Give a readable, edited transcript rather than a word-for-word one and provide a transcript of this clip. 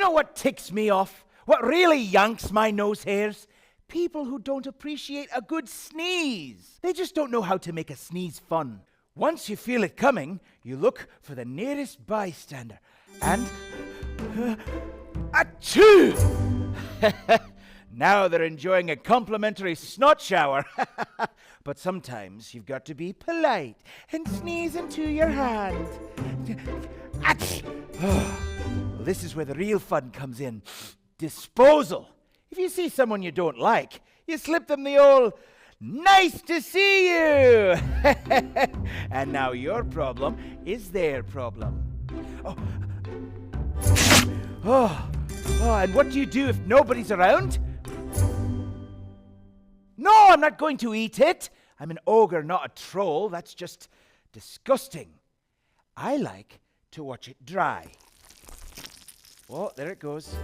know what ticks me off? What really yanks my nose hairs? People who don't appreciate a good sneeze. They just don't know how to make a sneeze fun. Once you feel it coming, you look for the nearest bystander and... achoo! Now they're enjoying a complimentary snot shower. But sometimes you've got to be polite and sneeze into your hand. Well, this is where the real fun comes in. Disposal. If you see someone you don't like, you slip them the old, "Nice to see you!" And now your problem is their problem. Oh, and what do you do if nobody's around? No, I'm not going to eat it. I'm an ogre, not a troll. That's just disgusting. I like to watch it dry. Oh, there it goes.